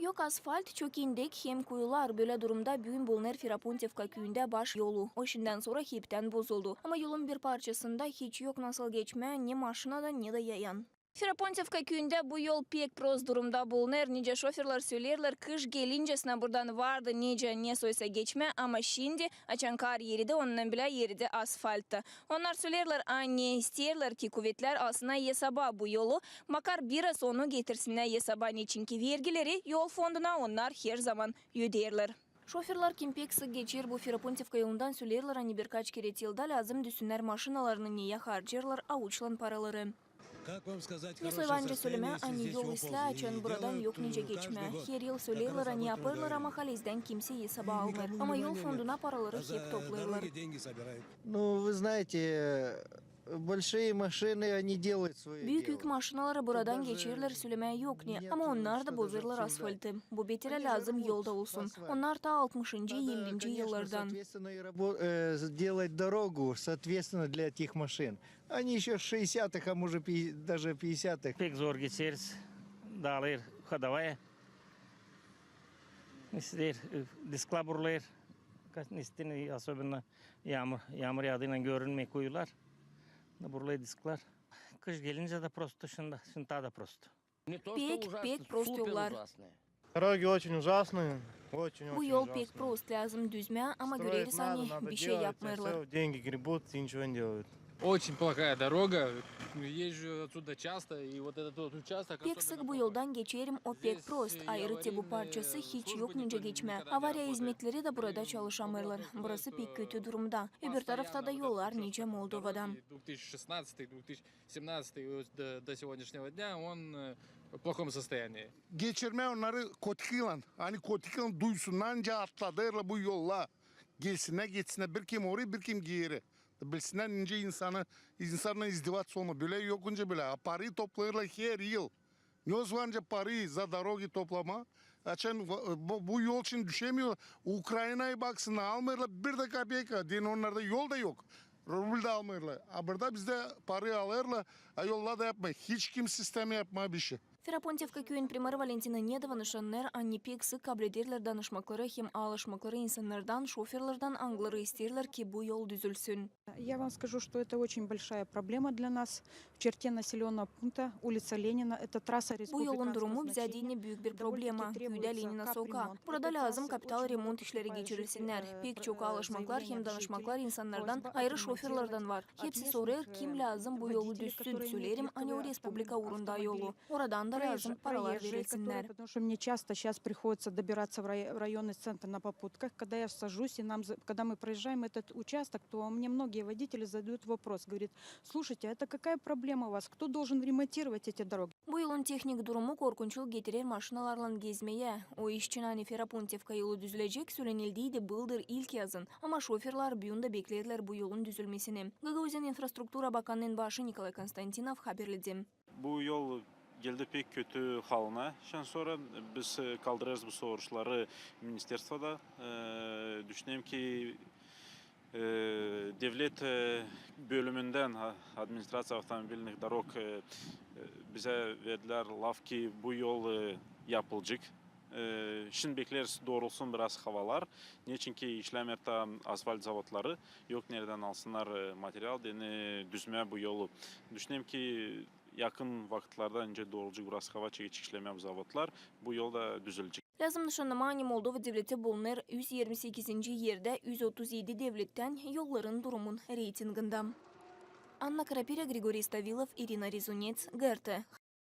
Yok asfalt, çökindek hem kuyular böyle durumda bugün Bolner Ferapontevka köyünde baş yolu. O şimdiden sonra hepten bozuldu. Ama yolun bir parçasında hiç yok nasıl geçme ne maşinada ne de yayan. Ferapontevka köyünde bu yol pek proz durumda Bolner. Nice şoförler söylerler kış gelincesine buradan vardı nice ne soysa geçme ama şimdi açan kar yeride ondan bile yeride asfaltta. Onlar söylerler anne isterler ki kuvvetler aslında yesaba bu yolu. Makar biraz onu getirsinler yesaba niçinki vergileri yol fonduna onlar her zaman öderler. Şoförler kim pek sık geçir bu Ferapontevka yolundan söylerler hani birkaç kere yılda lazım düşünler maşinalarını niye harcarlar avuçlan paraları. Ne soyvanca söyleme ani yol isle açan buradan yok nice geçme. Her yıl söylerler ani yaparlar ama halizden kimse yesaba almır. Ama yol fonduna paraları hep toplarlar. Ну, вы знаете, большие машины, они делают свое Büyük дело. yük maşinaları buradan geçirirler söylemeye yok ne. Ama onlar da bozarlar asfaltı. Bu betere lazım yolda olsun. Onlar da 60. 50. yıllardan. Соответственно, и делать дорогу, соответственно, для этих машин. Они еще с 60-х, а может даже 50-х. Pek zor geçeriz. Dağlar hadavaya. İster disklaburlar. İster особенно yağmur yağdığıyla görünmeyi koyular. Buraya disklar. Kış gelince de prosto şunda da prosto. Pek prost yollar. Дороги очень ужасные, очень-очень Bu yol ужасные. pek prost lazım düzme ama Строить göreriz надо, hani надо bir şey делать, а yapmırlar. всё, деньги гребут и ничего не делают. Очень плохая дорога. Езжу отсюда часто, и вот этот вот участок... Pek sık bu yoldan geçerim o pek prost. Ayrıca bu parçası hiç yok nice geçme. Havarya hizmetleri de burada çalışamırlar. Burası pek kötü durumda. Öbür tarafta da yollar nice Moldova'da. 2016-2017 до сегодняшнего дня он в плохом состоянии. Geçirme onları kotikilan. Hani kotikilan duysunlar anca atladılar bu yolla. Gelsinler geçsinler bir kim oraya bir kim geri. Bilsinler ince insanla izdivaç sonu. Böyle yokunca bile. Parayı toplayırlar her yıl. Ne olsa parayı za dorogi toplama. Açan bu yol için düşemiyor. Ukrayna'ya baksınlar almıyorlar bir de kapiyeka. Diyen onlarda yol da yok. Ruble de almıyorlar. Burada bizde parayı alırlar. Yollar da yapmayı. Hiç kim sistemi yapmaya bir şey. Ferapontevka köyün primarı Valentina Nedova nişanlar anne pek sık kablederler danışmakları hem alışmakları insanlardan, şoförlerden angları isterler ki bu yol düzülsün. Я вам скажу, что это очень большая проблема для нас. В черте населенного пункта, улица Ленина, это трасса Bu yolun durumu республиканского bize значения. dini büyük bir problema. Köyde Lenina sokağı. Burada lazım kapital remont işleri geçirilsinler. Pek çok alışmaklar hem danışmaklar insanlardan, ayrı şoförlerden var. Hepsi soruyor kim lazım bu yolu düzsün. Söylerim hani o Respublika uğrunda yolu. Oradan da lazım paralar verilsinler. Потому что мне часто сейчас приходится добираться в районный центр на попутках. Когда я сажусь, и когда мы проезжаем этот участок, то мне многие водители задают вопрос. Говорит, слушайте, это какая проблема у вас? Кто должен ремонтировать эти дороги? Bu yolun teknik durumu korkunçul getirir maşinalarla gezmeye. O iş için hani Ferapontevka yolu düzülecek söylenildiydi bıldır ilk yazın. Ama şoförler bugün beklediler bu yolun düzülmesini. Gagauzyan Infrastruktura Bakanı'nın başı Nikolay Konstantinov haberledi. Bu yol geldi pek kötü haline. Şan sonra biz kaldırırız bu soruları ministerstvada. Düşüneyim ki devlet bölümünden administrasiya otomobilных dорог bize verdiler laf ki bu yol yapılacak. Şimdi bekleriz doğrulsun biraz havalar. Niçin ki işlemekte asfalt zavodları yok nereden alsınlar materyal düzme bu yolu. Düşüneyim ki yakın vakitlerde önce doğrulacak biraz hava çekiç işleme zavodlar bu yolda düzülecek. Lazım nişanlama hani Moldova devleti Bolner 128. yerde 137 devletten yolların durumun reytinginde. Anna Karapira, Grigoriy Stavilov, Irina Rizunets, GRT.